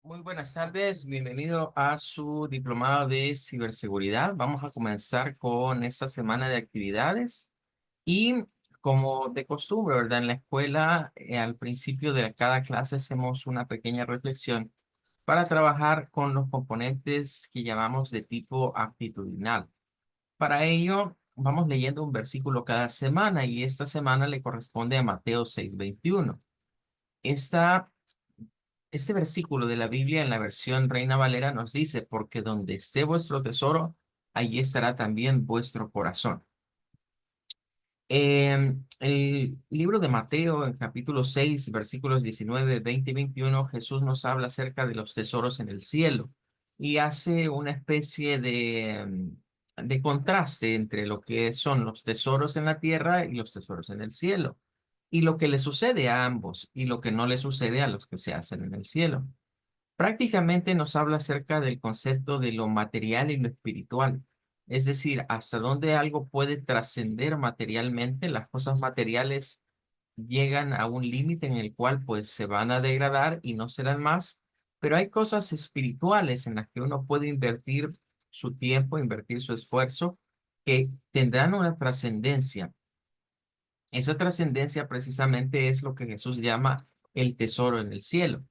Muy buenas tardes, bienvenido a su diplomado de ciberseguridad. Vamos a comenzar con esta semana de actividades y como de costumbre, ¿verdad? En la escuela, al principio de cada clase hacemos una pequeña reflexión para trabajar con los componentes que llamamos de tipo actitudinal. Para ello, vamos leyendo un versículo cada semana y esta semana le corresponde a Mateo 6:21. Esta Este versículo de la Biblia en la versión Reina Valera nos dice, porque donde esté vuestro tesoro, allí estará también vuestro corazón. El libro de Mateo, en capítulo 6, versículos 19, 20 y 21, Jesús nos habla acerca de los tesoros en el cielo y hace una especie de contraste entre lo que son los tesoros en la tierra y los tesoros en el cielo, y lo que le sucede a ambos y lo que no le sucede a los que se hacen en el cielo. Prácticamente nos habla acerca del concepto de lo material y lo espiritual, es decir, hasta dónde algo puede trascender materialmente. Las cosas materiales llegan a un límite en el cual pues se van a degradar y no serán más, pero hay cosas espirituales en las que uno puede invertir su tiempo, invertir su esfuerzo, que tendrán una trascendencia. Esa trascendencia precisamente es lo que Jesús llama el tesoro en el cielo.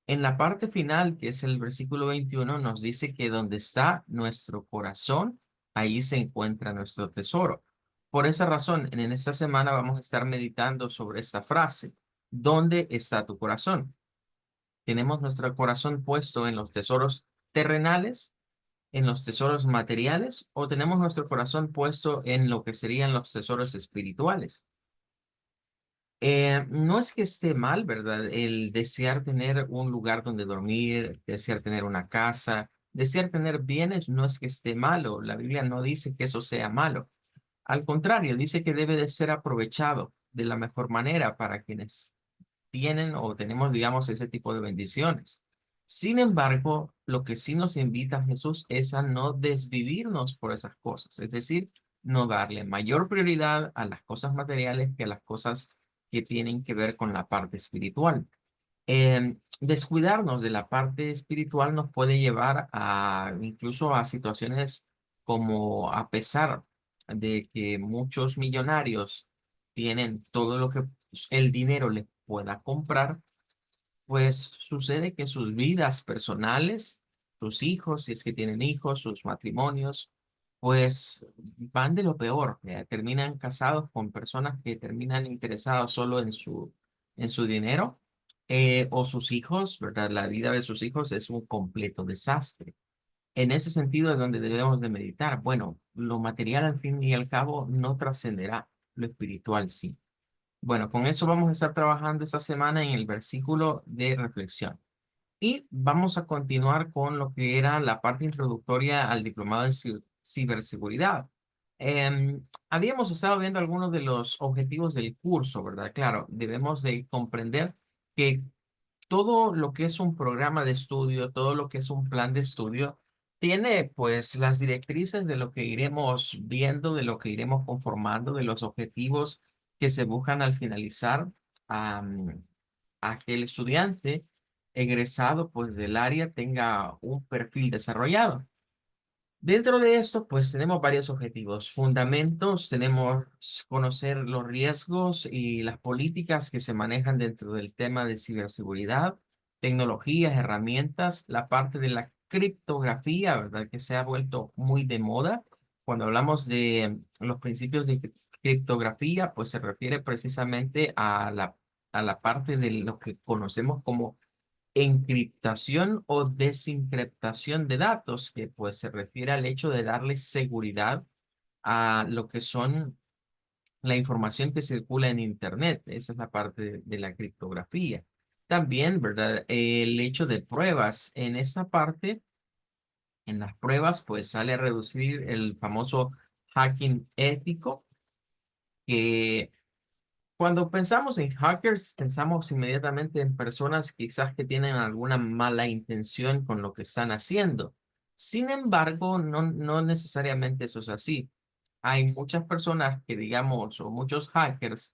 En la parte final, que es el versículo 21, nos dice que donde está nuestro corazón, ahí se encuentra nuestro tesoro. Por esa razón, en esta semana vamos a estar meditando sobre esta frase. ¿Dónde está tu corazón? ¿Tenemos nuestro corazón puesto en los tesoros terrenales, en los tesoros materiales, o tenemos nuestro corazón puesto en lo que serían los tesoros espirituales? No es que esté mal, ¿verdad? El desear tener un lugar donde dormir, desear tener una casa, desear tener bienes, no es que esté malo. La Biblia no dice que eso sea malo. Al contrario, dice que debe de ser aprovechado de la mejor manera para quienes tienen o tenemos, digamos, ese tipo de bendiciones. Sin embargo, lo que sí nos invita Jesús es a no desvivirnos por esas cosas, es decir, no darle mayor prioridad a las cosas materiales que a las cosas que tienen que ver con la parte espiritual. Descuidarnos de la parte espiritual nos puede llevar a incluso a situaciones como, a pesar de que muchos millonarios tienen todo lo que el dinero les pueda comprar, pues sucede que sus vidas personales, sus hijos, si es que tienen hijos, sus matrimonios, pues van de lo peor. Terminan casados con personas que terminan interesados solo en su dinero, o sus hijos, ¿verdad? La vida de sus hijos es un completo desastre. En ese sentido es donde debemos de meditar. Bueno, lo material al fin y al cabo no trascenderá, lo espiritual sí. Bueno, con eso vamos a estar trabajando esta semana en el versículo de reflexión. Y vamos a continuar con lo que era la parte introductoria al diplomado en ciberseguridad. Habíamos estado viendo algunos de los objetivos del curso, ¿verdad? Claro, debemos de comprender que todo lo que es un programa de estudio, todo lo que es un plan de estudio, tiene pues las directrices de lo que iremos viendo, de lo que iremos conformando, de los objetivos que se buscan al finalizar, am, a que el estudiante egresado pues del área tenga un perfil desarrollado. Dentro de esto, pues tenemos varios objetivos. Fundamentos, tenemos conocer los riesgos y las políticas que se manejan dentro del tema de ciberseguridad, tecnologías, herramientas, la parte de la criptografía, ¿verdad? Que se ha vuelto muy de moda. Cuando hablamos de los principios de criptografía, pues se refiere precisamente a la parte de lo que conocemos como encriptación o desencriptación de datos, que pues se refiere al hecho de darle seguridad a lo que son la información que circula en Internet. Esa es la parte de la criptografía. También, ¿verdad? El hecho de pruebas. En esa parte, en las pruebas, pues sale a reducir el famoso hacking ético, que cuando pensamos en hackers, pensamos inmediatamente en personas quizás que tienen alguna mala intención con lo que están haciendo. Sin embargo, no necesariamente eso es así. Hay muchas personas que, digamos, o muchos hackers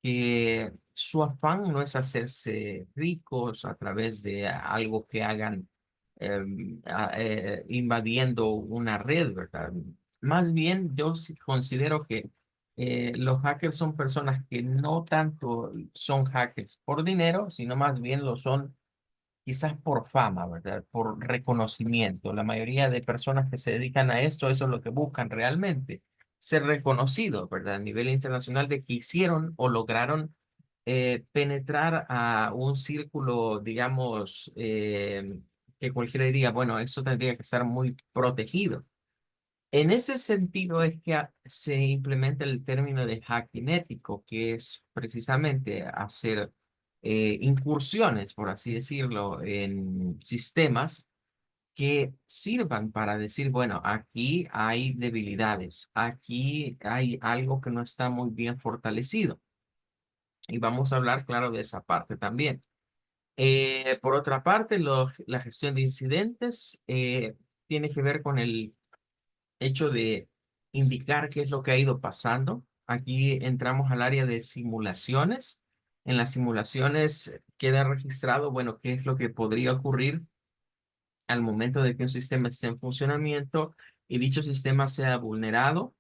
que su afán no es hacerse ricos a través de algo que hagan invadiendo una red, ¿verdad? Más bien, yo sí considero que los hackers son personas que no tanto son hackers por dinero, sino más bien lo son quizás por fama, ¿verdad? Por reconocimiento. La mayoría de personas que se dedican a esto, eso es lo que buscan realmente, ser reconocidos, ¿verdad? A nivel internacional de que hicieron o lograron penetrar a un círculo, digamos, que cualquiera diría, bueno, eso tendría que estar muy protegido. En ese sentido es que se implementa el término de hacking ético, que es precisamente hacer incursiones, por así decirlo, en sistemas que sirvan para decir, bueno, aquí hay debilidades, aquí hay algo que no está muy bien fortalecido. Y vamos a hablar, claro, de esa parte también. Por otra parte, la gestión de incidentes tiene que ver con el hecho de indicar qué es lo que ha ido pasando. Aquí entramos al área de simulaciones. En las simulaciones queda registrado, bueno, qué es lo que podría ocurrir al momento de que un sistema esté en funcionamiento y dicho sistema sea vulnerado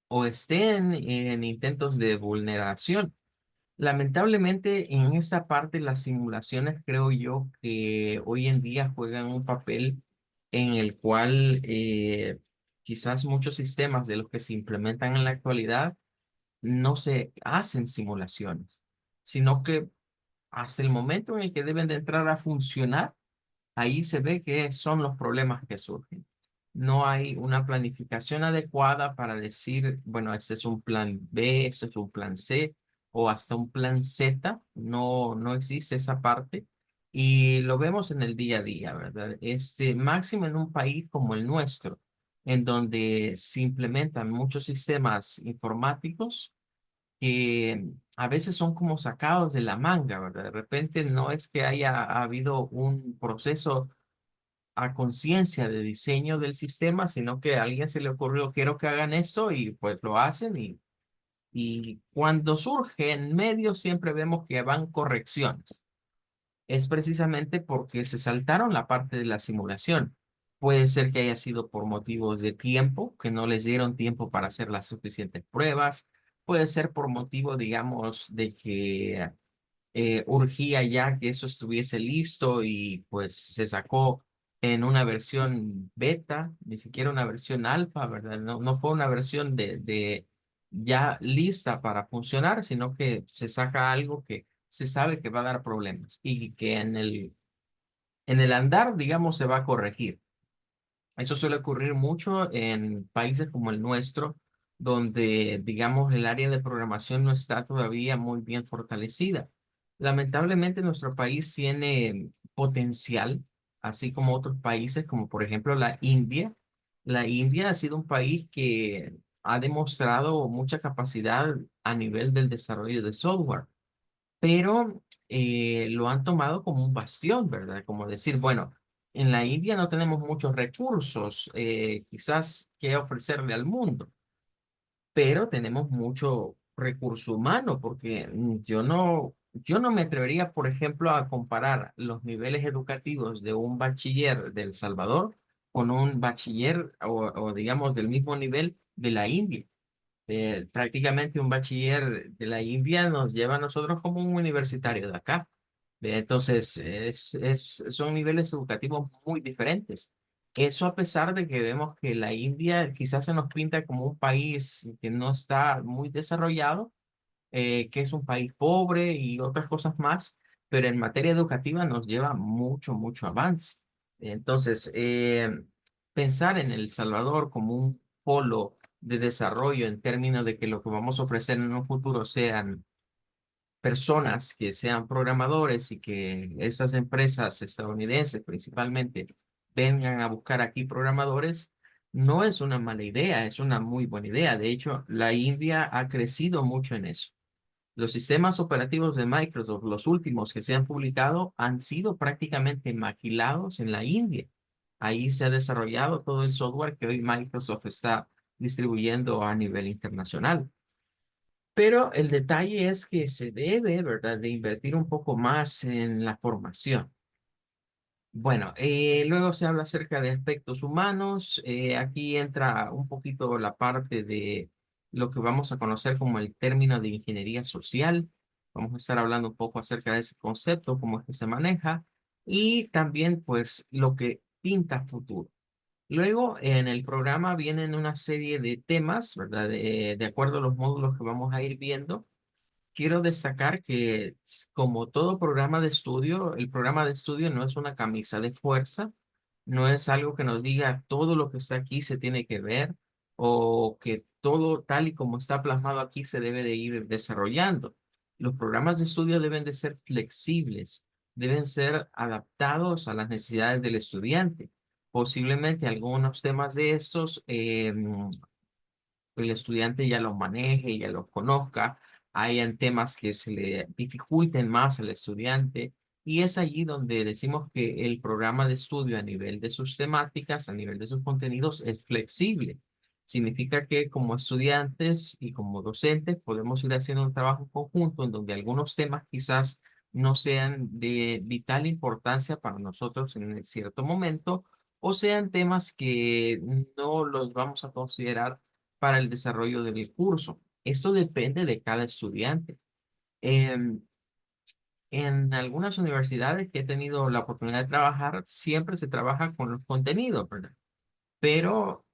o esté en intentos de vulneración. Lamentablemente, en esta parte, las simulaciones creo yo que hoy en día juegan un papel en el cual quizás muchos sistemas de los que se implementan en la actualidad no se hacen simulaciones, sino que hasta el momento en el que deben de entrar a funcionar, ahí se ve que son los problemas que surgen. No hay una planificación adecuada para decir, bueno, este es un plan B, este es un plan C o hasta un plan Z. No, no existe esa parte y lo vemos en el día a día, ¿verdad? Este, máximo en un país como el nuestro, en donde se implementan muchos sistemas informáticos que a veces son como sacados de la manga, ¿verdad? De repente no es que haya habido un proceso a conciencia de diseño del sistema, sino que a alguien se le ocurrió, quiero que hagan esto y pues lo hacen y cuando surge en medio siempre vemos que van correcciones. Es precisamente porque se saltaron la parte de la simulación. Puede ser que haya sido por motivos de tiempo, que no les dieron tiempo para hacer las suficientes pruebas. Puede ser por motivo, digamos, de que urgía ya que eso estuviese listo y pues se sacó en una versión beta, ni siquiera una versión alfa, ¿verdad? No, no fue una versión de ya lista para funcionar, sino que se saca algo que se sabe que va a dar problemas y que en el andar, digamos, se va a corregir. Eso suele ocurrir mucho en países como el nuestro, donde, digamos, el área de programación no está todavía muy bien fortalecida. Lamentablemente, nuestro país tiene potencial, así como otros países, como por ejemplo la India. La India ha sido un país que ha demostrado mucha capacidad a nivel del desarrollo de software, pero lo han tomado como un bastión, ¿verdad? Como decir, bueno, en la India no tenemos muchos recursos, quizás que ofrecerle al mundo, pero tenemos mucho recurso humano, porque yo no me atrevería, por ejemplo, a comparar los niveles educativos de un bachiller de El Salvador con un bachiller o digamos del mismo nivel de la India. Prácticamente un bachiller de la India nos lleva a nosotros como un universitario de acá. Entonces, son niveles educativos muy diferentes. Eso a pesar de que vemos que la India quizás se nos pinta como un país que no está muy desarrollado, que es un país pobre y otras cosas más, pero en materia educativa nos lleva mucho, mucho avance. Entonces, pensar en El Salvador como un polo de desarrollo en términos de que lo que vamos a ofrecer en un futuro sean personas que sean programadores y que estas empresas estadounidenses principalmente vengan a buscar aquí programadores, no es una mala idea, es una muy buena idea. De hecho, la India ha crecido mucho en eso. Los sistemas operativos de Microsoft, los últimos que se han publicado, han sido prácticamente maquilados en la India. Ahí se ha desarrollado todo el software que hoy Microsoft está distribuyendo a nivel internacional. Pero el detalle es que se debe, ¿verdad?, de invertir un poco más en la formación. Bueno, luego se habla acerca de aspectos humanos. Aquí entra un poquito la parte de lo que vamos a conocer como el término de ingeniería social. Vamos a estar hablando un poco acerca de ese concepto, cómo es que se maneja y también pues lo que pinta futuro. Luego en el programa vienen una serie de temas, ¿verdad? De acuerdo a los módulos que vamos a ir viendo. Quiero destacar que, como todo programa de estudio, el programa de estudio no es una camisa de fuerza, no es algo que nos diga todo lo que está aquí se tiene que ver o que todo tal y como está plasmado aquí se debe de ir desarrollando. Los programas de estudio deben de ser flexibles, deben ser adaptados a las necesidades del estudiante. Posiblemente algunos temas de estos el estudiante ya los maneje, ya los conozca, hayan temas que se le dificulten más al estudiante. Y es allí donde decimos que el programa de estudio a nivel de sus temáticas, a nivel de sus contenidos, es flexible. Significa que como estudiantes y como docentes podemos ir haciendo un trabajo conjunto en donde algunos temas quizás no sean de vital importancia para nosotros en cierto momento o sean temas que no los vamos a considerar para el desarrollo del curso. Esto depende de cada estudiante. En, en algunas universidades que he tenido la oportunidad de trabajar, siempre se trabaja con los contenidos, ¿verdad? Pero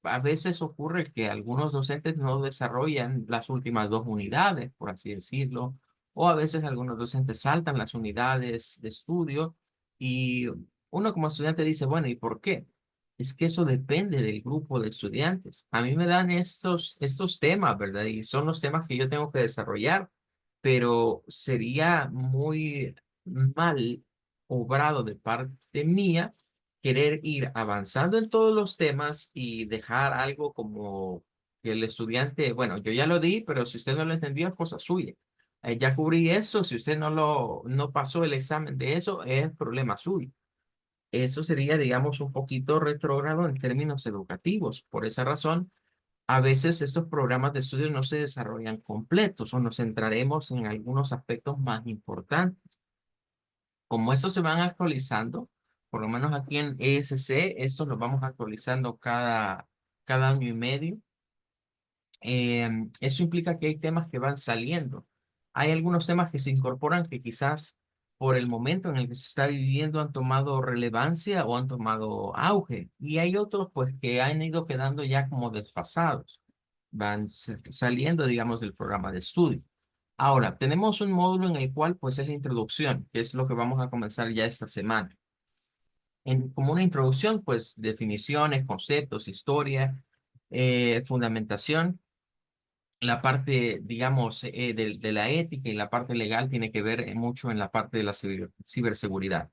a veces ocurre que algunos docentes no desarrollan las últimas dos unidades, por así decirlo, o a veces algunos docentes saltan las unidades de estudio y uno como estudiante dice, bueno, ¿y por qué? Es que eso depende del grupo de estudiantes. A mí me dan estos temas, ¿verdad? Y son los temas que yo tengo que desarrollar, pero sería muy mal obrado de parte mía querer ir avanzando en todos los temas y dejar algo como que el estudiante, bueno, yo ya lo di, pero si usted no lo entendió, es cosa suya. Ya cubrí eso, si usted no pasó el examen de eso, es problema suyo. Eso sería, digamos, un poquito retrógrado en términos educativos. Por esa razón, a veces estos programas de estudio no se desarrollan completos o nos centraremos en algunos aspectos más importantes. Como estos se van actualizando, por lo menos aquí en ESC, estos los vamos actualizando cada año y medio. Eso implica que hay temas que van saliendo. Hay algunos temas que se incorporan que quizás por el momento en el que se está viviendo han tomado relevancia o han tomado auge. Y hay otros pues que han ido quedando ya como desfasados. Van saliendo, digamos, del programa de estudio. Ahora, tenemos un módulo en el cual pues es la introducción, que es lo que vamos a comenzar ya esta semana. Como una introducción, pues definiciones, conceptos, historia, fundamentación. La parte, digamos, de la ética y la parte legal tiene que ver mucho en la parte de la ciberseguridad.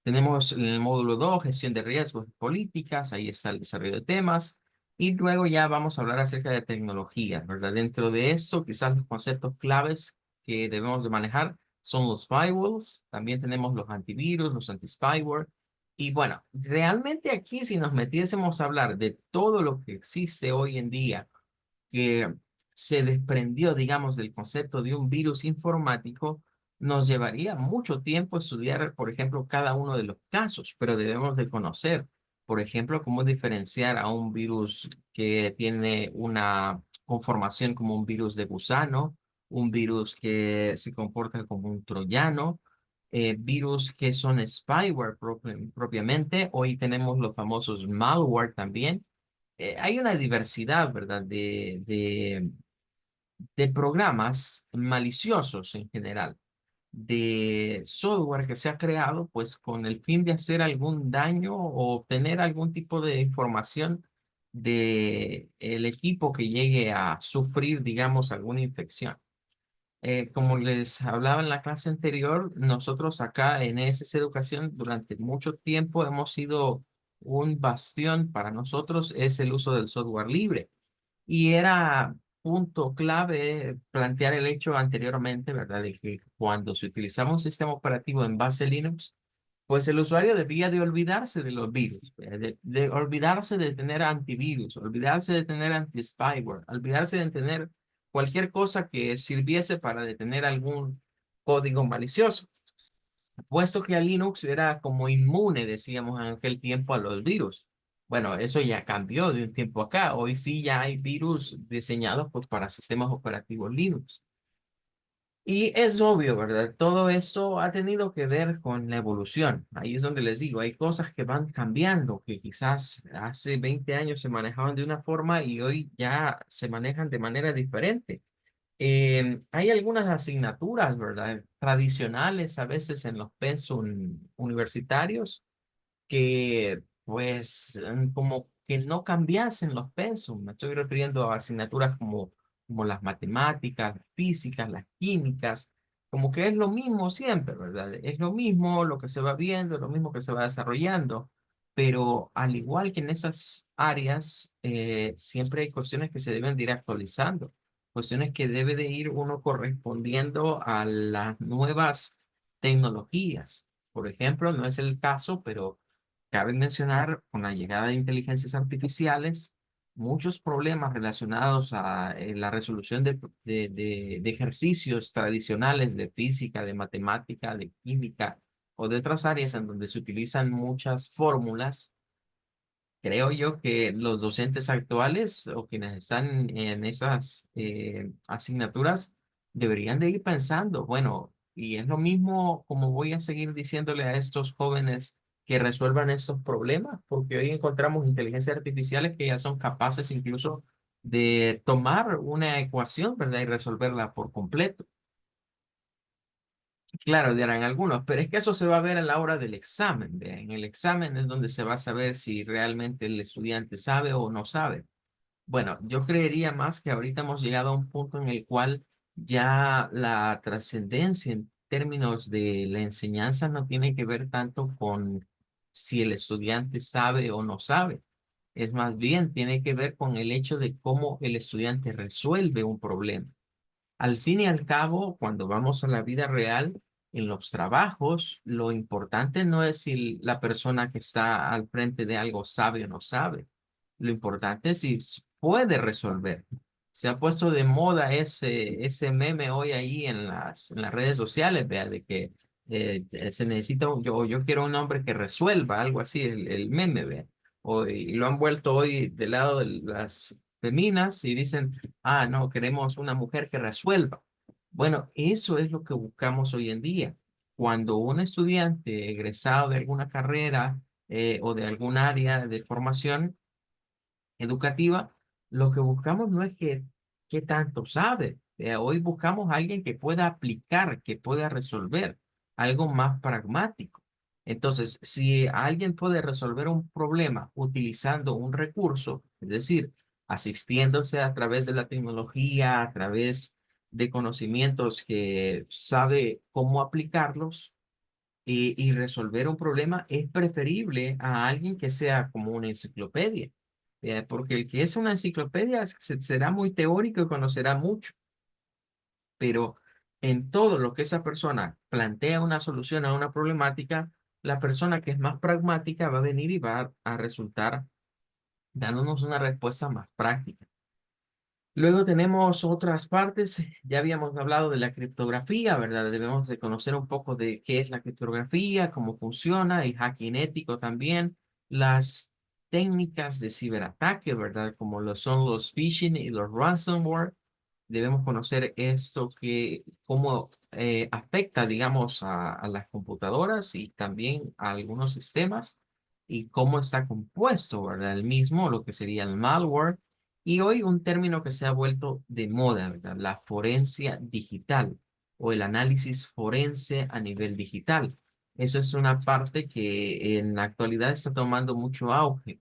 Tenemos el módulo 2 gestión de riesgos y políticas, ahí está el desarrollo de temas. Y luego ya vamos a hablar acerca de tecnología, ¿verdad? Dentro de esto, quizás los conceptos claves que debemos de manejar son los firewalls, también tenemos los antivirus, los anti-spyware. Y bueno, realmente aquí si nos metiésemos a hablar de todo lo que existe hoy en día que se desprendió, digamos, del concepto de un virus informático, nos llevaría mucho tiempo estudiar, por ejemplo, cada uno de los casos, pero debemos de conocer, por ejemplo, cómo diferenciar a un virus que tiene una conformación como un virus de gusano, un virus que se comporta como un troyano, virus que son spyware propiamente. Hoy tenemos los famosos malware también. Hay una diversidad, ¿verdad? De programas maliciosos en general, de software que se ha creado, pues con el fin de hacer algún daño o obtener algún tipo de información de el equipo que llegue a sufrir, digamos, alguna infección. Como les hablaba en la clase anterior, nosotros acá en ESS Educación durante mucho tiempo hemos sido un bastión para nosotros es el uso del software libre. Y era punto clave plantear el hecho anteriormente, ¿verdad? De que cuando se utilizaba un sistema operativo en base Linux, pues el usuario debía de olvidarse de los virus, de olvidarse de tener antivirus, olvidarse de tener anti-spyware, olvidarse de tener cualquier cosa que sirviese para detener algún código malicioso, puesto que a Linux era como inmune, decíamos en aquel tiempo, a los virus. Bueno, eso ya cambió de un tiempo acá. Hoy sí ya hay virus diseñados pues, para sistemas operativos Linux. Y es obvio, ¿verdad? Todo esto ha tenido que ver con la evolución. Ahí es donde les digo, hay cosas que van cambiando, que quizás hace 20 años se manejaban de una forma y hoy ya se manejan de manera diferente. Hay algunas asignaturas, ¿verdad? Tradicionales a veces en los pensum universitarios que pues como que no cambiasen los pensos. Me estoy refiriendo a asignaturas como las matemáticas, las físicas, las químicas, como que es lo mismo siempre, ¿verdad? Es lo mismo lo que se va viendo, es lo mismo que se va desarrollando, pero al igual que en esas áreas, siempre hay cuestiones que se deben de ir actualizando, cuestiones que debe de ir uno correspondiendo a las nuevas tecnologías. Por ejemplo, no es el caso, pero cabe mencionar, con la llegada de inteligencias artificiales, muchos problemas relacionados a la resolución de ejercicios tradicionales de física, de matemática, de química o de otras áreas en donde se utilizan muchas fórmulas. Creo yo que los docentes actuales o quienes están en esas asignaturas deberían de ir pensando, bueno, y es lo mismo como voy a seguir diciéndole a estos jóvenes que resuelvan estos problemas, porque hoy encontramos inteligencias artificiales que ya son capaces incluso de tomar una ecuación, ¿verdad? Y resolverla por completo. Claro, dirán algunos, pero es que eso se va a ver a la hora del examen. ¿Ve? En el examen es donde se va a saber si realmente el estudiante sabe o no sabe. Bueno, yo creería más que ahorita hemos llegado a un punto en el cual ya la trascendencia en términos de la enseñanza no tiene que ver tanto con si el estudiante sabe o no sabe. Es más bien, tiene que ver con el hecho de cómo el estudiante resuelve un problema. Al fin y al cabo, cuando vamos a la vida real, en los trabajos, lo importante no es si la persona que está al frente de algo sabe o no sabe. Lo importante es si puede resolver. Se ha puesto de moda ese meme hoy ahí en las redes sociales, vea, de que se necesita, yo quiero un hombre que resuelva, algo así, el meme, vea. Y lo han vuelto hoy del lado de las feminas y dicen, ah, no, queremos una mujer que resuelva. Bueno, eso es lo que buscamos hoy en día. Cuando un estudiante egresado de alguna carrera o de algún área de formación educativa, lo que buscamos no es que qué tanto sabe. Hoy buscamos a alguien que pueda aplicar, que pueda resolver, algo más pragmático. Entonces, si alguien puede resolver un problema utilizando un recurso, es decir, asistiéndose a través de la tecnología, a través de conocimientos que sabe cómo aplicarlos, y resolver un problema es preferible a alguien que sea como una enciclopedia. Porque el que es una enciclopedia será muy teórico y conocerá mucho, pero en todo lo que esa persona plantea una solución a una problemática, la persona que es más pragmática va a venir y va a resultar dándonos una respuesta más práctica. Luego tenemos otras partes, ya habíamos hablado de la criptografía, ¿verdad? Debemos de conocer un poco de qué es la criptografía, cómo funciona, el hacking ético también, las técnicas de ciberataque, ¿verdad? Como lo son los phishing y los ransomware. Debemos conocer esto que, cómo afecta, digamos, a las computadoras y también a algunos sistemas y cómo está compuesto, ¿verdad? El mismo, lo que sería el malware y hoy un término que se ha vuelto de moda, ¿verdad? La forencia digital o el análisis forense a nivel digital. Eso es una parte que en la actualidad está tomando mucho auge.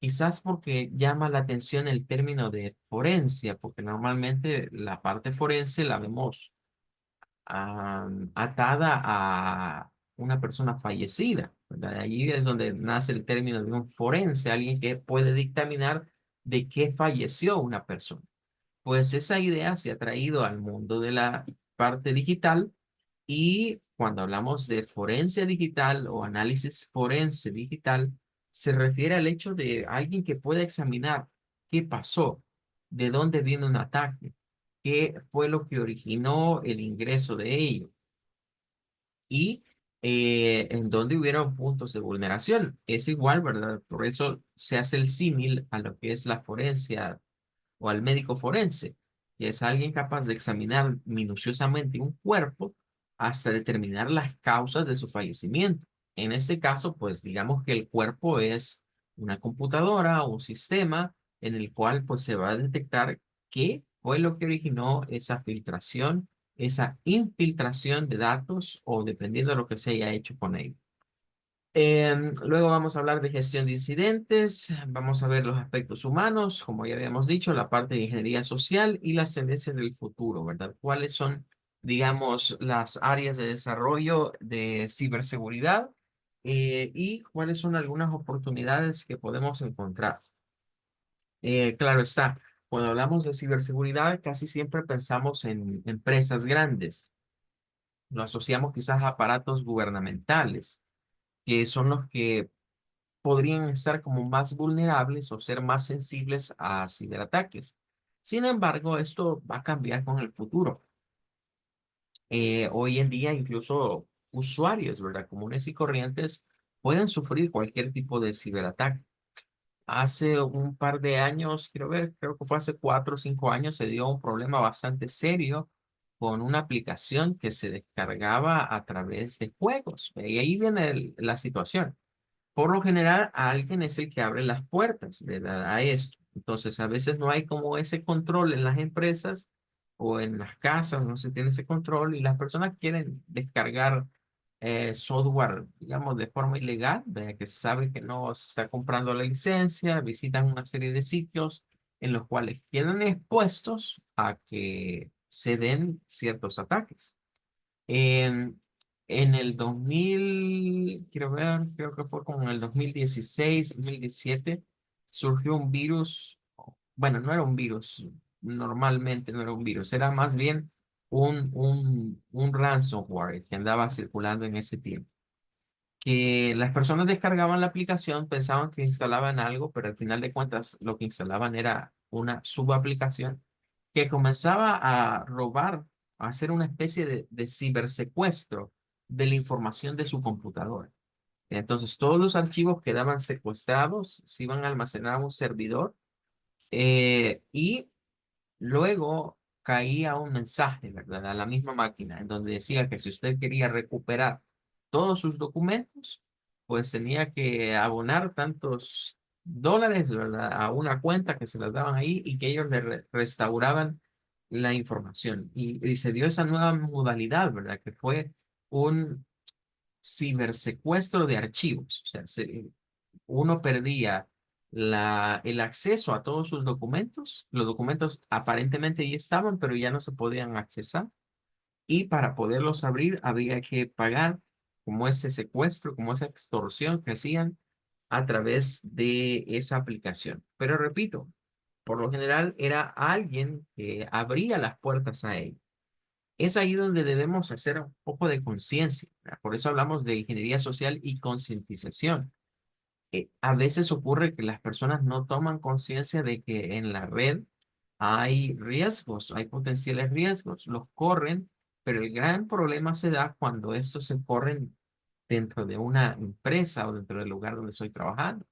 Quizás porque llama la atención el término de forencia, porque normalmente la parte forense la vemos atada a una persona fallecida, ¿verdad? Allí es donde nace el término de un forense, alguien que puede dictaminar de qué falleció una persona. Pues esa idea se ha traído al mundo de la parte digital y cuando hablamos de forense digital o análisis forense digital, se refiere al hecho de alguien que pueda examinar qué pasó, de dónde viene un ataque, qué fue lo que originó el ingreso de ellos y en dónde hubieron puntos de vulneración. Es igual, ¿verdad? Por eso se hace el símil a lo que es la forencia o al médico forense, que es alguien capaz de examinar minuciosamente un cuerpo hasta determinar las causas de su fallecimiento. En este caso, pues digamos que el cuerpo es una computadora o un sistema en el cual pues se va a detectar qué fue lo que originó esa filtración, esa infiltración de datos o dependiendo de lo que se haya hecho con ellos. Luego vamos a hablar de gestión de incidentes, vamos a ver los aspectos humanos, como ya habíamos dicho, la parte de ingeniería social y las tendencias del futuro, ¿verdad? ¿Cuáles son, digamos, las áreas de desarrollo de ciberseguridad y cuáles son algunas oportunidades que podemos encontrar? Claro está, cuando hablamos de ciberseguridad, casi siempre pensamos en empresas grandes, lo asociamos quizás a aparatos gubernamentales que son los que podrían estar como más vulnerables o ser más sensibles a ciberataques. Sin embargo, esto va a cambiar con el futuro. Hoy en día, incluso usuarios, ¿verdad? Comunes y corrientes pueden sufrir cualquier tipo de ciberataque. Hace un par de años, quiero ver, creo que fue hace 4 o 5 años, se dio un problema bastante serio con una aplicación que se descargaba a través de juegos. Y ahí viene la situación. Por lo general, alguien es el que abre las puertas a esto. Entonces, a veces no hay como ese control en las empresas o en las casas, no se tiene ese control y las personas quieren descargar software, digamos, de forma ilegal, de que se sabe que no se está comprando la licencia, visitan una serie de sitios en los cuales quedan expuestos a que se den ciertos ataques. En, en el 2000 quiero ver, creo que fue como en el 2016, 2017, surgió un virus, bueno, no era un virus, normalmente no era un virus, era más bien un ransomware que andaba circulando en ese tiempo que las personas descargaban la aplicación, pensaban que instalaban algo, pero al final de cuentas lo que instalaban era una subaplicación que comenzaba a robar, a hacer una especie de cibersecuestro de la información de su computadora. Entonces todos los archivos quedaban secuestrados, se iban a almacenar a un servidor y luego caía un mensaje, ¿verdad? A la misma máquina, en donde decía que si usted quería recuperar todos sus documentos, pues tenía que abonar tantos dólares, ¿verdad? A una cuenta que se las daban ahí y que ellos le restauraban la información. Y se dio esa nueva modalidad, ¿verdad? Que fue un cibersecuestro de archivos. O sea, uno perdía el acceso a todos sus documentos. Los documentos aparentemente ya estaban, pero ya no se podían accesar. Y para poderlos abrir había que pagar como ese secuestro, como esa extorsión que hacían a través de esa aplicación. Pero repito, por lo general era alguien que abría las puertas a él. Es ahí donde debemos hacer un poco de conciencia. Por eso hablamos de ingeniería social y concientización. A veces ocurre que las personas no toman conciencia de que en la red hay riesgos, hay potenciales riesgos, los corren, pero el gran problema se da cuando estos se corren dentro de una empresa o dentro del lugar donde estoy trabajando.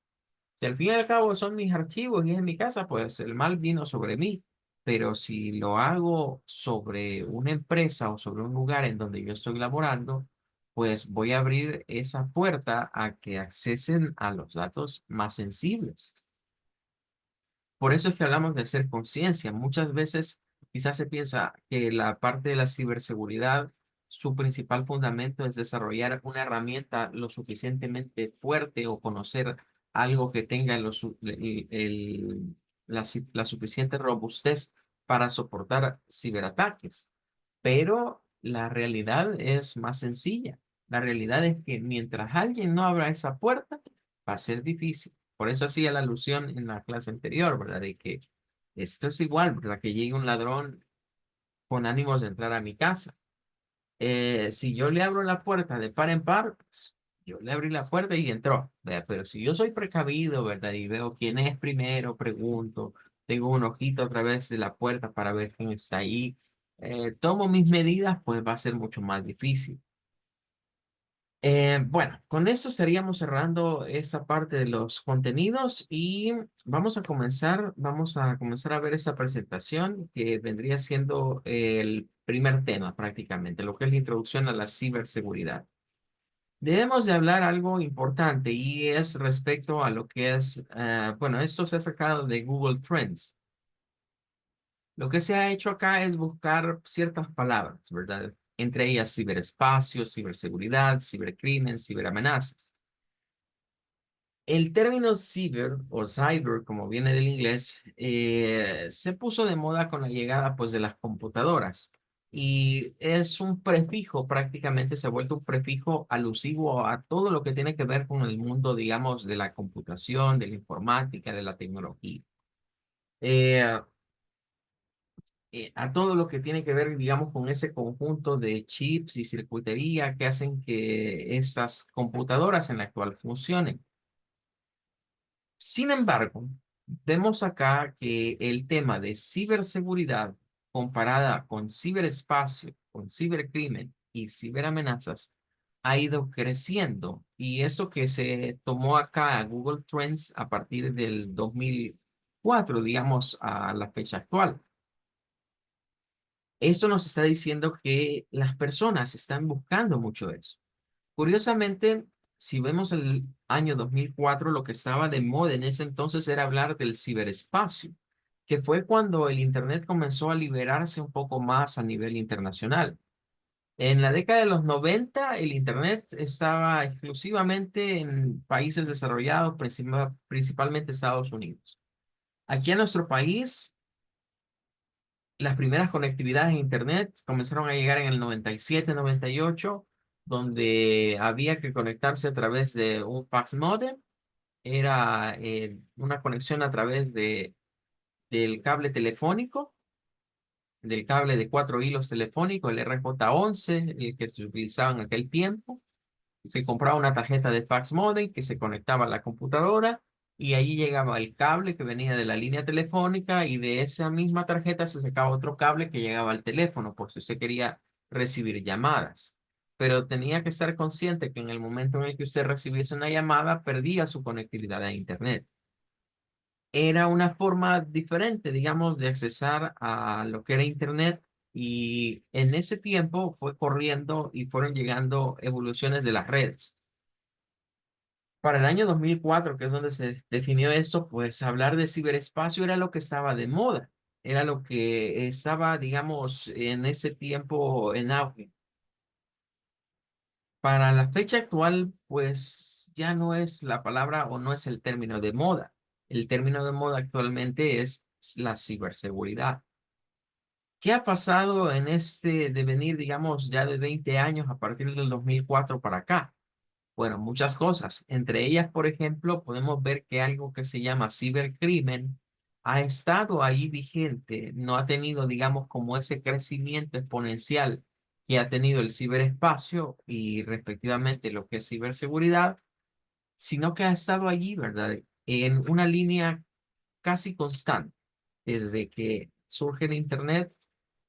Si al fin y al cabo son mis archivos y es en mi casa, pues el mal vino sobre mí. Pero si lo hago sobre una empresa o sobre un lugar en donde yo estoy laborando, pues voy a abrir esa puerta a que accesen a los datos más sensibles. Por eso es que hablamos de hacer conciencia. Muchas veces quizás se piensa que la parte de la ciberseguridad, su principal fundamento es desarrollar una herramienta lo suficientemente fuerte o conocer algo que tenga la suficiente robustez para soportar ciberataques. Pero la realidad es más sencilla. La realidad es que mientras alguien no abra esa puerta, va a ser difícil. Por eso hacía la alusión en la clase anterior, ¿verdad? De que esto es igual, ¿verdad? Que llegue un ladrón con ánimos de entrar a mi casa. Si yo le abro la puerta de par en par, pues, yo le abrí la puerta y entró, ¿verdad? Pero si yo soy precavido, ¿verdad? Y veo quién es primero, pregunto, tengo un ojito a través de la puerta para ver quién está ahí, tomo mis medidas, pues va a ser mucho más difícil. Bueno, con esto estaríamos cerrando esa parte de los contenidos y vamos a comenzar a ver esta presentación que vendría siendo el primer tema prácticamente, lo que es la introducción a la ciberseguridad. Debemos de hablar algo importante y es respecto a lo que es, bueno, esto se ha sacado de Google Trends. Lo que se ha hecho acá es buscar ciertas palabras, ¿verdad? Entre ellas ciberespacio, ciberseguridad, cibercrimen, ciberamenazas. El término ciber o cyber, como viene del inglés, se puso de moda con la llegada pues, de las computadoras y es un prefijo, prácticamente se ha vuelto un prefijo alusivo a todo lo que tiene que ver con el mundo, digamos, de la computación, de la informática, de la tecnología. Eh, a todo lo que tiene que ver, digamos, con ese conjunto de chips y circuitería que hacen que estas computadoras en la actual funcionen. Sin embargo, vemos acá que el tema de ciberseguridad comparada con ciberespacio, con cibercrimen y ciberamenazas ha ido creciendo. Y eso que se tomó acá a Google Trends a partir del 2004, digamos, a la fecha actual. Eso nos está diciendo que las personas están buscando mucho eso. Curiosamente, si vemos el año 2004, lo que estaba de moda en ese entonces era hablar del ciberespacio, que fue cuando el Internet comenzó a liberarse un poco más a nivel internacional. En la década de los 90, el Internet estaba exclusivamente en países desarrollados, principalmente Estados Unidos. Aquí en nuestro país, las primeras conectividades en Internet comenzaron a llegar en el 97, 98, donde había que conectarse a través de un fax modem. Era una conexión a través del cable telefónico, del cable de 4 hilos telefónico, el RJ11, el que se utilizaba en aquel tiempo. Se compraba una tarjeta de fax modem que se conectaba a la computadora y ahí llegaba el cable que venía de la línea telefónica y de esa misma tarjeta se sacaba otro cable que llegaba al teléfono por si usted quería recibir llamadas. Pero tenía que estar consciente que en el momento en el que usted recibiese una llamada perdía su conectividad a Internet. Era una forma diferente, digamos, de accesar a lo que era Internet y en ese tiempo fue corriendo y fueron llegando evoluciones de las redes. Para el año 2004, que es donde se definió esto, pues hablar de ciberespacio era lo que estaba de moda, era lo que estaba, digamos, en ese tiempo en auge. Para la fecha actual, pues ya no es la palabra o no es el término de moda. El término de moda actualmente es la ciberseguridad. ¿Qué ha pasado en este devenir, digamos, ya de 20 años a partir del 2004 para acá? Bueno, muchas cosas. Entre ellas, por ejemplo, podemos ver que algo que se llama cibercrimen ha estado ahí vigente, no ha tenido, digamos, como ese crecimiento exponencial que ha tenido el ciberespacio y respectivamente lo que es ciberseguridad, sino que ha estado allí, ¿verdad? En una línea casi constante, desde que surge el Internet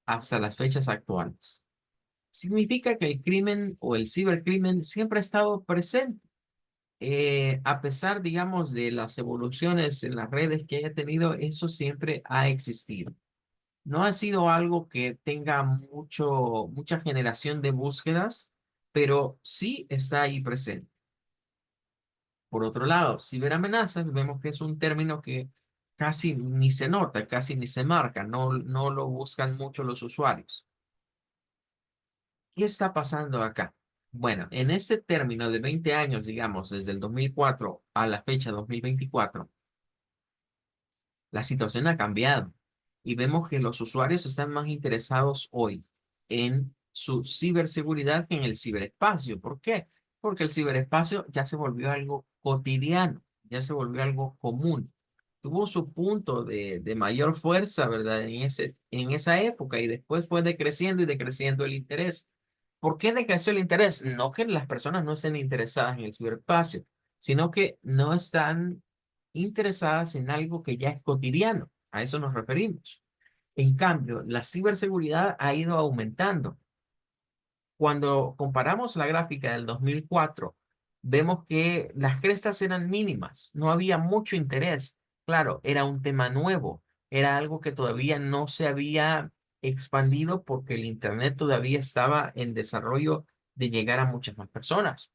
hasta las fechas actuales. Significa que el crimen o el cibercrimen siempre ha estado presente a pesar, digamos, de las evoluciones en las redes que haya tenido, eso siempre ha existido. No ha sido algo que tenga mucha generación de búsquedas, pero sí está ahí presente. Por otro lado, ciberamenazas, vemos que es un término que casi ni se nota, casi ni se marca, no lo buscan mucho los usuarios. ¿Qué está pasando acá? Bueno, en este término de 20 años, digamos, desde el 2004 a la fecha 2024, la situación ha cambiado y vemos que los usuarios están más interesados hoy en su ciberseguridad que en el ciberespacio. ¿Por qué? Porque el ciberespacio ya se volvió algo cotidiano, ya se volvió algo común. Tuvo su punto de mayor fuerza, ¿verdad? En esa época y después fue decreciendo y decreciendo el interés. ¿Por qué decreció el interés? No que las personas no estén interesadas en el ciberespacio, sino que no están interesadas en algo que ya es cotidiano, A eso nos referimos. En cambio, la ciberseguridad ha ido aumentando. Cuando comparamos la gráfica del 2004, vemos que las crestas eran mínimas, no había mucho interés. Claro, era un tema nuevo, era algo que todavía no se había expandido porque el Internet todavía estaba en desarrollo de llegar a muchas más personas.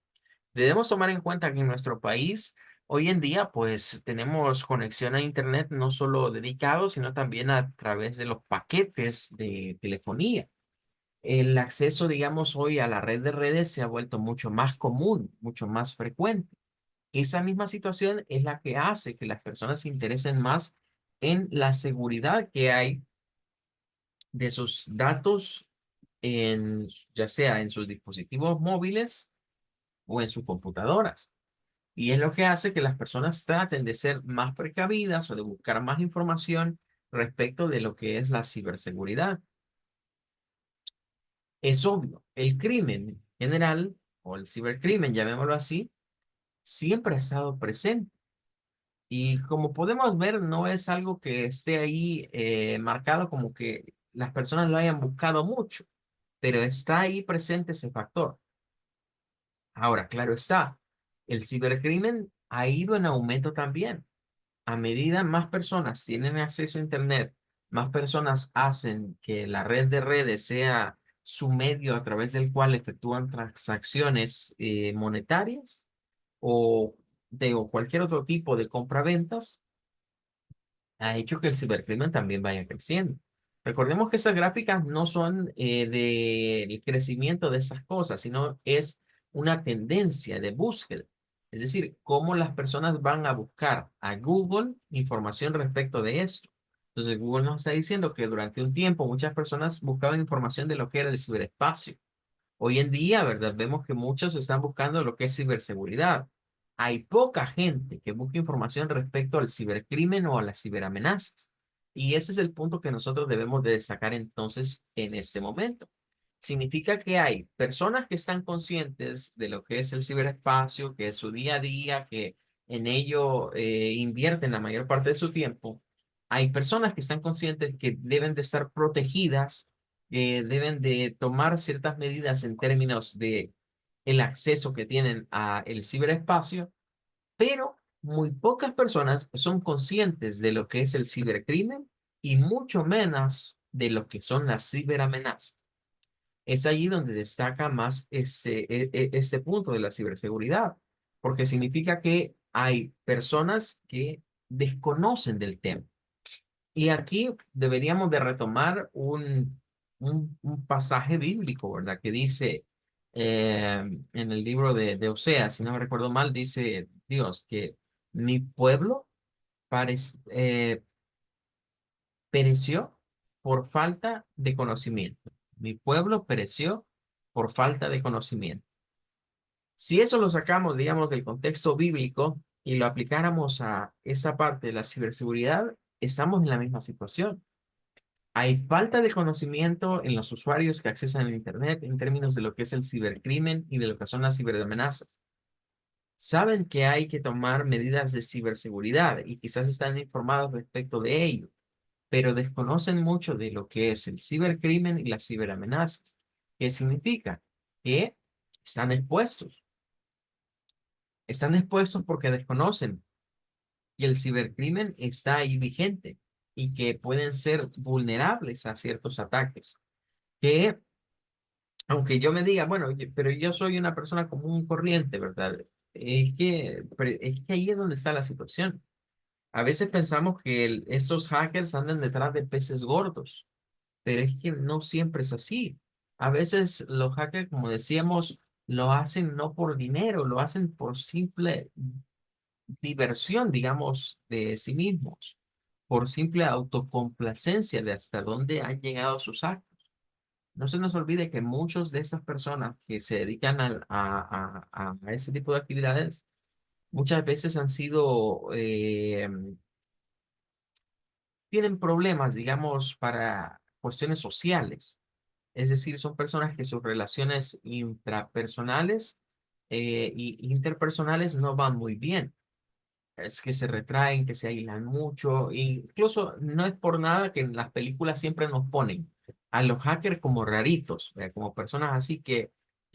Debemos tomar en cuenta que en nuestro país, hoy en día, pues tenemos conexión a Internet no solo dedicado, sino también a través de los paquetes de telefonía. El acceso, digamos, hoy a la red de redes se ha vuelto mucho más común, mucho más frecuente. Esa misma situación es la que hace que las personas se interesen más en la seguridad que hay de sus datos, en, ya sea en sus dispositivos móviles o en sus computadoras. Y es lo que hace que las personas traten de ser más precavidas o de buscar más información respecto de lo que es la ciberseguridad. Es obvio, el crimen general o el cibercrimen, llamémoslo así, siempre ha estado presente. Y como podemos ver, no es algo que esté ahí marcado como que las personas lo hayan buscado mucho, pero está ahí presente ese factor. Ahora, claro está, el cibercrimen ha ido en aumento también. A medida más personas tienen acceso a Internet, más personas hacen que la red de redes sea su medio a través del cual efectúan transacciones monetarias o o cualquier otro tipo de compraventas, ha hecho que el cibercrimen también vaya creciendo. Recordemos que esas gráficas no son del crecimiento de esas cosas, sino es una tendencia de búsqueda. Es decir, cómo las personas van a buscar a Google información respecto de esto. Entonces, Google nos está diciendo que durante un tiempo muchas personas buscaban información de lo que era el ciberespacio. Hoy en día, ¿verdad? Vemos que muchos están buscando lo que es ciberseguridad. Hay poca gente que busca información respecto al cibercrimen o a las ciberamenazas. Y ese es el punto que nosotros debemos de destacar entonces en este momento. Significa que hay personas que están conscientes de lo que es el ciberespacio, que es su día a día, que en ello invierten la mayor parte de su tiempo. Hay personas que están conscientes que deben de estar protegidas, deben de tomar ciertas medidas en términos de el acceso que tienen a el ciberespacio, pero muy pocas personas son conscientes de lo que es el cibercrimen y mucho menos de lo que son las ciberamenazas. Es allí donde destaca más este punto de la ciberseguridad, porque significa que hay personas que desconocen del tema. Y aquí deberíamos de retomar un pasaje bíblico, ¿verdad? Que dice en el libro de Oseas, si no me recuerdo mal, dice Dios que mi pueblo pereció por falta de conocimiento. Mi pueblo pereció por falta de conocimiento. Si eso lo sacamos, digamos, del contexto bíblico y lo aplicáramos a esa parte de la ciberseguridad, estamos en la misma situación. Hay falta de conocimiento en los usuarios que accesan el Internet en términos de lo que es el cibercrimen y de lo que son las ciberamenazas. Saben que hay que tomar medidas de ciberseguridad y quizás están informados respecto de ello, pero desconocen mucho de lo que es el cibercrimen y las ciberamenazas. ¿Qué significa? Que están expuestos. Están expuestos porque desconocen que el cibercrimen está ahí vigente y que pueden ser vulnerables a ciertos ataques. Que aunque yo me diga, bueno, pero yo soy una persona común corriente, ¿verdad? Es que ahí es donde está la situación. A veces pensamos que estos hackers andan detrás de peces gordos, pero es que no siempre es así. A veces los hackers, como decíamos, lo hacen no por dinero, lo hacen por simple diversión, digamos, de sí mismos, por simple autocomplacencia de hasta dónde han llegado sus actos. No se nos olvide que muchos de estas personas que se dedican a ese tipo de actividades muchas veces han sido, tienen problemas, digamos, para cuestiones sociales. Es decir, son personas que sus relaciones intrapersonales y interpersonales no van muy bien. es que se retraen, que se aíslan mucho. E incluso no es por nada que en las películas siempre nos ponen a los hackers como raritos, como personas así que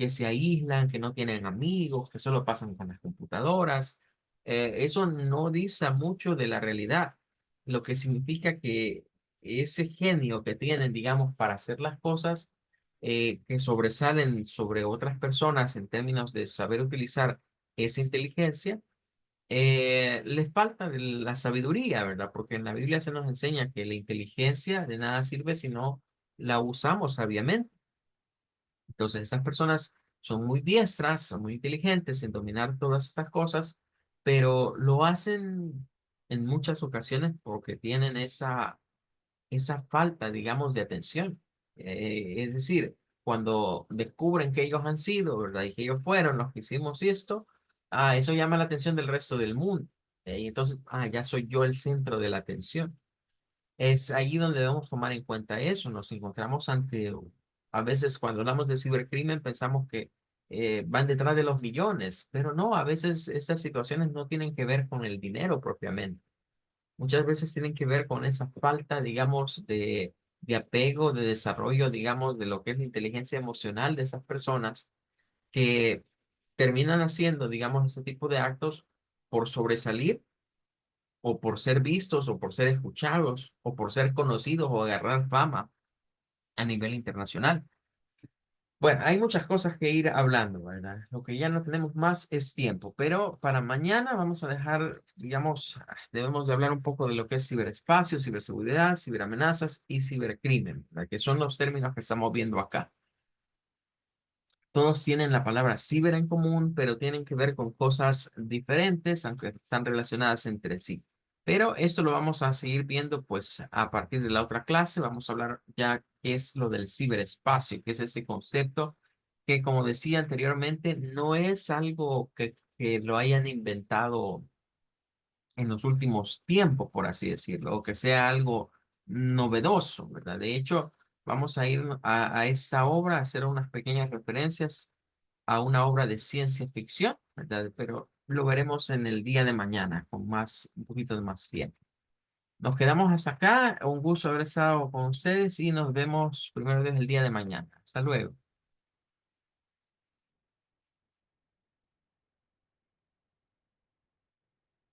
se aíslan, que no tienen amigos, que solo pasan con las computadoras. Eso no dice mucho de la realidad, lo que significa que ese genio que tienen, digamos, para hacer las cosas que sobresalen sobre otras personas en términos de saber utilizar esa inteligencia, les falta de la sabiduría, ¿verdad? Porque en la Biblia se nos enseña que la inteligencia de nada sirve si no la usamos sabiamente. Entonces, estas personas son muy diestras, son muy inteligentes en dominar todas estas cosas, pero lo hacen en muchas ocasiones porque tienen esa falta, digamos, de atención. Es decir, cuando descubren que ellos han sido, ¿verdad? Y que ellos fueron los que hicimos esto, eso llama la atención del resto del mundo. Y entonces, ya soy yo el centro de la atención. Es allí donde debemos tomar en cuenta eso. Nos encontramos ante, a veces cuando hablamos de cibercrimen, pensamos que van detrás de los millones, pero no, a veces estas situaciones no tienen que ver con el dinero propiamente. Muchas veces tienen que ver con esa falta, digamos, de apego, de desarrollo, digamos, de lo que es la inteligencia emocional de esas personas que terminan haciendo, digamos, ese tipo de actos por sobresalir o por ser vistos o por ser escuchados o por ser conocidos o agarrar fama a nivel internacional. Bueno, hay muchas cosas que ir hablando, ¿verdad? Lo que ya no tenemos más es tiempo, pero para mañana vamos a dejar, digamos, debemos de hablar un poco de lo que es ciberespacio, ciberseguridad, ciberamenazas y cibercrimen, ¿verdad? Que son los términos que estamos viendo acá. Todos tienen la palabra ciber en común, pero tienen que ver con cosas diferentes, aunque están relacionadas entre sí. Pero esto lo vamos a seguir viendo pues a partir de la otra clase. Vamos a hablar ya qué es lo del ciberespacio, qué es ese concepto que, como decía anteriormente, no es algo que lo hayan inventado en los últimos tiempos, por así decirlo, o que sea algo novedoso, ¿verdad? De hecho, vamos a ir a esta obra a hacer unas pequeñas referencias a una obra de ciencia ficción, ¿verdad? Pero lo veremos en el día de mañana con un poquito de más tiempo. Nos quedamos hasta acá. Un gusto haber estado con ustedes y nos vemos primero desde el día de mañana. Hasta luego.